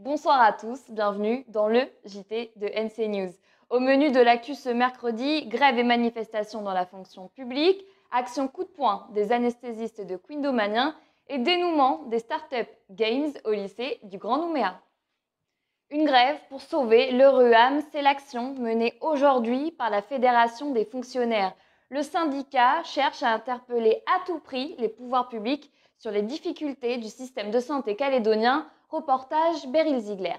Bonsoir à tous, bienvenue dans le JT de NC News. Au menu de l'actu ce mercredi, grève et manifestations dans la fonction publique, action coup de poing des anesthésistes de Quindomania et dénouement des start-up games au lycée du Grand Nouméa. Une grève pour sauver le RUAM, c'est l'action menée aujourd'hui par la Fédération des fonctionnaires. Le syndicat cherche à interpeller à tout prix les pouvoirs publics sur les difficultés du système de santé calédonien. Reportage Beryl Ziegler.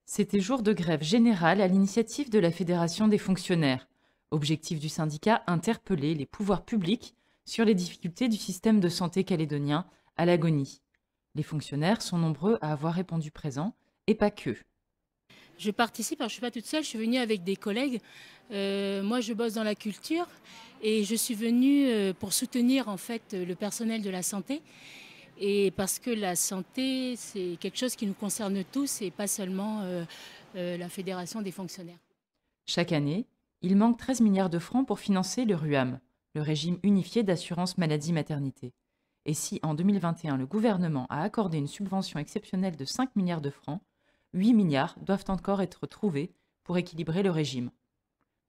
C'était jour de grève générale à l'initiative de la Fédération des fonctionnaires. Objectif du syndicat, interpeller les pouvoirs publics sur les difficultés du système de santé calédonien à l'agonie. Les fonctionnaires sont nombreux à avoir répondu présent, et pas que. Je participe, alors je ne suis pas toute seule, je suis venue avec des collègues. Moi, je bosse dans la culture et je suis venue pour soutenir en fait le personnel de la santé. Et parce que la santé, c'est quelque chose qui nous concerne tous et pas seulement la Fédération des fonctionnaires. Chaque année, il manque 13 milliards de francs pour financer le RUAM, le régime unifié d'assurance maladie-maternité. Et si en 2021 le gouvernement a accordé une subvention exceptionnelle de 5 milliards de francs, 8 milliards doivent encore être trouvés pour équilibrer le régime.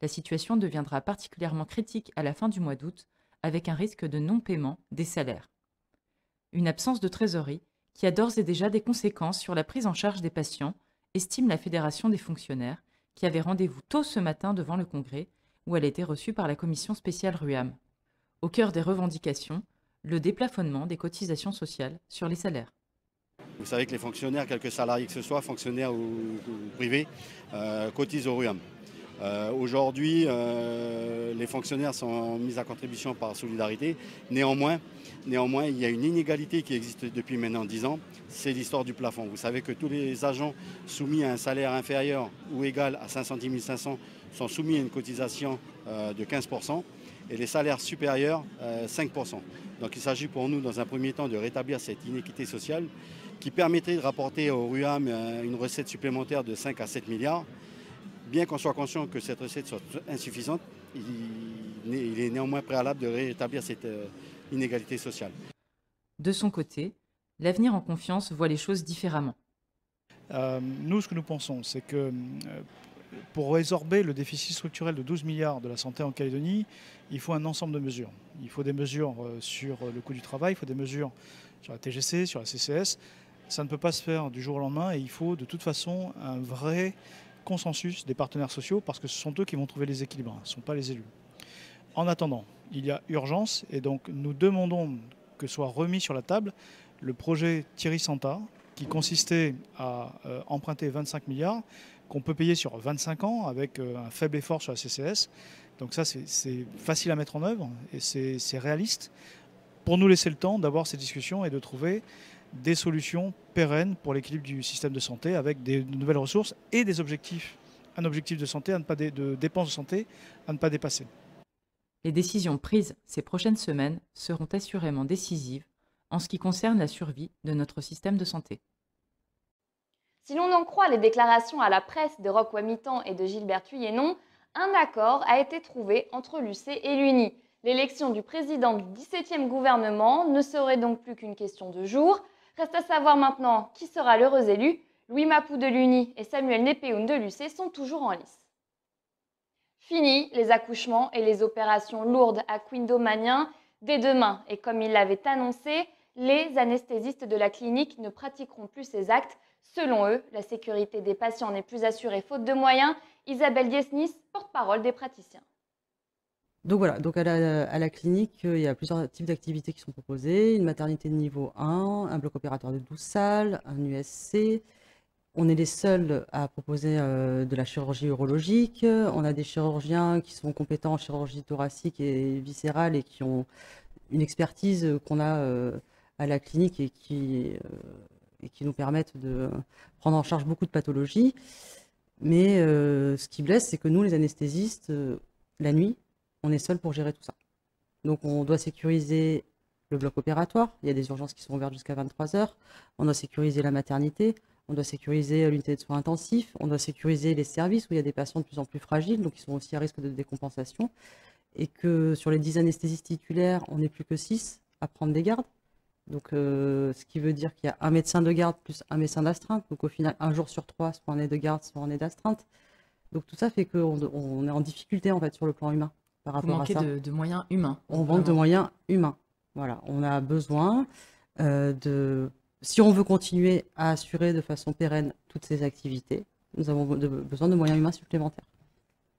La situation deviendra particulièrement critique à la fin du mois d'août, avec un risque de non-paiement des salaires. Une absence de trésorerie qui a d'ores et déjà des conséquences sur la prise en charge des patients, estime la Fédération des fonctionnaires, qui avait rendez-vous tôt ce matin devant le Congrès, où elle a été reçue par la commission spéciale RUAM. Au cœur des revendications, le déplafonnement des cotisations sociales sur les salaires. Vous savez que les fonctionnaires, quels que salariés que ce soit, fonctionnaires ou privés, cotisent au RUAM. Aujourd'hui, les fonctionnaires sont mis à contribution par solidarité. Néanmoins, il y a une inégalité qui existe depuis maintenant 10 ans. C'est l'histoire du plafond. Vous savez que tous les agents soumis à un salaire inférieur ou égal à 510 500 sont soumis à une cotisation de 15% et les salaires supérieurs 5%. Donc il s'agit pour nous, dans un premier temps, de rétablir cette inéquité sociale qui permettrait de rapporter au RUAM une recette supplémentaire de 5 à 7 milliards. Bien qu'on soit conscient que cette recette soit insuffisante, il est néanmoins préalable de rétablir cette inégalité sociale. De son côté, l'Avenir en confiance voit les choses différemment. Nous, ce que nous pensons, c'est que pour résorber le déficit structurel de 12 milliards de la santé en Calédonie, il faut un ensemble de mesures. Il faut des mesures sur le coût du travail, il faut des mesures sur la TGC, sur la CCS. Ça ne peut pas se faire du jour au lendemain et il faut de toute façon un vrai consensus des partenaires sociaux parce que ce sont eux qui vont trouver les équilibres, ce ne sont pas les élus. En attendant, il y a urgence et donc nous demandons que soit remis sur la table le projet Thierry Santa qui consistait à emprunter 25 milliards qu'on peut payer sur 25 ans avec un faible effort sur la CCS. Donc ça, c'est facile à mettre en œuvre et c'est réaliste pour nous laisser le temps d'avoir ces discussions et de trouver des solutions pérennes pour l'équilibre du système de santé avec de nouvelles ressources et des objectifs, un objectif de santé, de dépenses de santé à ne pas dépasser. Les décisions prises ces prochaines semaines seront assurément décisives en ce qui concerne la survie de notre système de santé. Si l'on en croit les déclarations à la presse de Roch Wamitan et de Gilbert Thuyennon, un accord a été trouvé entre l'UC et l'UNI. L'élection du président du 17e gouvernement ne serait donc plus qu'une question de jours. Reste à savoir maintenant qui sera l'heureux élu. Louis Mapou de l'UNI et Samuel Népeoun de l'UC sont toujours en lice. Fini les accouchements et les opérations lourdes à Quindomania dès demain. Et comme il l'avait annoncé, les anesthésistes de la clinique ne pratiqueront plus ces actes. Selon eux, la sécurité des patients n'est plus assurée faute de moyens. Isabelle Guesnis, porte-parole des praticiens. Donc voilà, donc à la clinique, il y a plusieurs types d'activités qui sont proposées. Une maternité de niveau 1, un bloc opératoire de 12 salles, un USC. On est les seuls à proposer de la chirurgie urologique. On a des chirurgiens qui sont compétents en chirurgie thoracique et viscérale et qui ont une expertise qu'on a à la clinique et qui nous permettent de prendre en charge beaucoup de pathologies. Mais ce qui blesse, c'est que nous, les anesthésistes, la nuit, on est seuls pour gérer tout ça. Donc on doit sécuriser le bloc opératoire. Il y a des urgences qui sont ouvertes jusqu'à 23 heures. On doit sécuriser la maternité. On doit sécuriser l'unité de soins intensifs. On doit sécuriser les services où il y a des patients de plus en plus fragiles, donc ils sont aussi à risque de décompensation. Et que sur les 10 anesthésistes titulaires, on n'est plus que 6 à prendre des gardes. Donc, ce qui veut dire qu'il y a un médecin de garde plus un médecin d'astreinte. Donc, au final, 1 jour sur 3, soit on est de garde, soit on est d'astreinte. Donc, tout ça fait qu'on est en difficulté, en fait, sur le plan humain par Vous rapport à manquez ça. de moyens humains. On manque de vraiment. moyens humains. Voilà, on a besoin si on veut continuer à assurer de façon pérenne toutes ces activités, nous avons besoin de moyens humains supplémentaires.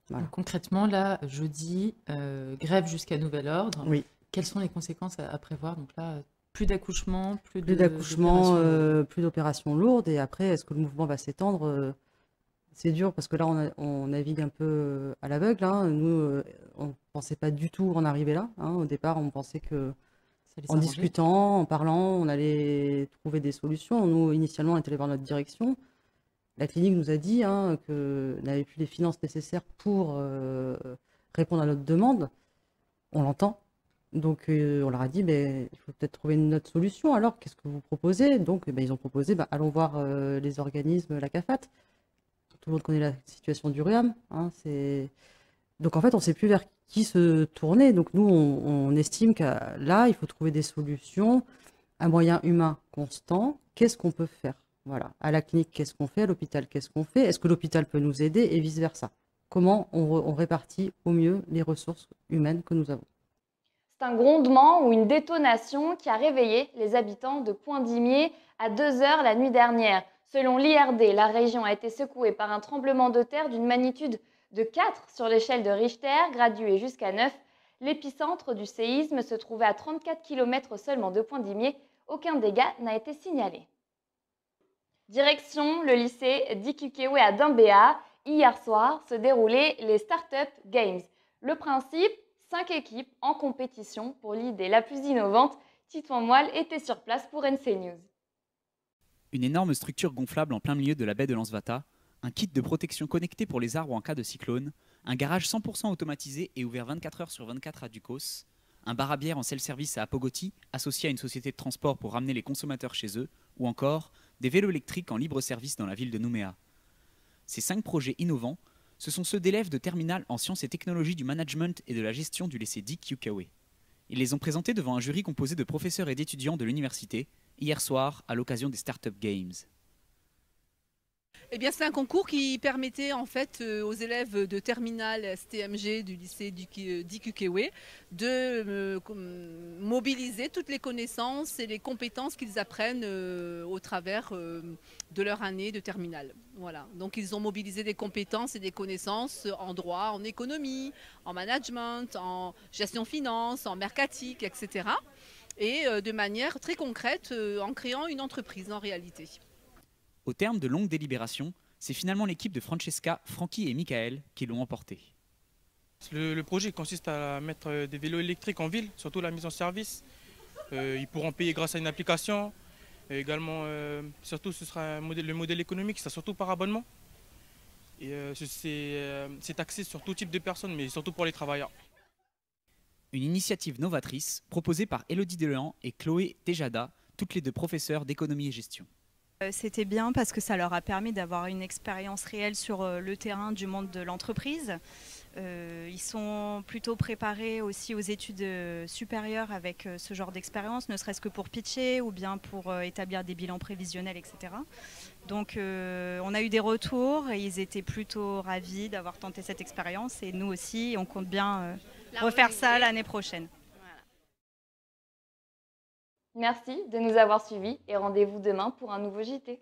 Voilà. Donc, concrètement, là, jeudi, grève jusqu'à nouvel ordre. Oui. Quelles sont les conséquences à prévoir? Donc là, plus d'accouchements, Plus d'accouchements, plus d'opérations lourdes. Et après, est-ce que le mouvement va s'étendre? C'est dur parce que là, on navigue un peu à l'aveugle. Hein. Nous, on ne pensait pas du tout en arriver là. Hein. Au départ, on pensait que en discutant, en parlant, on allait trouver des solutions. Nous, initialement, on est allé voir notre direction. La clinique nous a dit que n'avait plus les finances nécessaires pour répondre à notre demande. On l'entend. Donc, on leur a dit, il faut peut-être trouver une autre solution. Alors, qu'est-ce que vous proposez? Donc, ils ont proposé, allons voir les organismes, la CAFAT. Tout le monde connaît la situation du RUAM. Hein, donc, en fait, on ne sait plus vers qui se tourner. Donc, nous, on estime que là, il faut trouver des solutions, un moyen humain constant. Qu'est-ce qu'on peut faire? Voilà. À la clinique, qu'est-ce qu'on fait? À l'hôpital, qu'est-ce qu'on fait? Est-ce que l'hôpital peut nous aider? Et vice-versa. Comment on répartit au mieux les ressources humaines que nous avons? C'est un grondement ou une détonation qui a réveillé les habitants de Poindimier à 2 heures la nuit dernière. Selon l'IRD, la région a été secouée par un tremblement de terre d'une magnitude de 4 sur l'échelle de Richter, graduée jusqu'à 9. L'épicentre du séisme se trouvait à 34 km seulement de Poindimier. Aucun dégât n'a été signalé. Direction le lycée d'Ikukewe à Dambéa. Hier soir se déroulaient les Startup Games. Le principe, 5 équipes en compétition pour l'idée la plus innovante. Titouan Moelle était sur place pour NC News. Une énorme structure gonflable en plein milieu de la baie de Lansvata, un kit de protection connecté pour les arbres en cas de cyclone, un garage 100% automatisé et ouvert 24 heures sur 24 à Ducos, un bar à bière en self-service à Apogoti, associé à une société de transport pour ramener les consommateurs chez eux, ou encore des vélos électriques en libre service dans la ville de Nouméa. Ces 5 projets innovants, ce sont ceux d'élèves de terminale en sciences et technologies du management et de la gestion du lycée d'Ikukewe. Ils les ont présentés devant un jury composé de professeurs et d'étudiants de l'université, hier soir à l'occasion des Startup Games. Eh bien, c'est un concours qui permettait en fait aux élèves de terminale STMG du lycée d'Ikukewe de mobiliser toutes les connaissances et les compétences qu'ils apprennent au travers de leur année de terminale. Voilà. Donc, ils ont mobilisé des compétences et des connaissances en droit, en économie, en management, en gestion finance, en mercatique, etc. Et de manière très concrète en créant une entreprise en réalité. Au terme de longues délibérations, c'est finalement l'équipe de Francesca, Francky et Michael qui l'ont emporté. Le projet consiste à mettre des vélos électriques en ville, surtout la mise en service. Ils pourront payer grâce à une application. Et également, surtout, ce sera le modèle économique, c'est surtout par abonnement. Et c'est axé sur tout type de personnes, mais surtout pour les travailleurs. Une initiative novatrice proposée par Elodie Deléan et Chloé Tejada, toutes les 2 professeurs d'économie et gestion. C'était bien parce que ça leur a permis d'avoir une expérience réelle sur le terrain du monde de l'entreprise. Ils sont plutôt préparés aussi aux études supérieures avec ce genre d'expérience, ne serait-ce que pour pitcher ou bien pour établir des bilans prévisionnels, etc. Donc on a eu des retours et ils étaient plutôt ravis d'avoir tenté cette expérience et nous aussi, on compte bien refaire ça l'année prochaine. Merci de nous avoir suivis et rendez-vous demain pour un nouveau JT.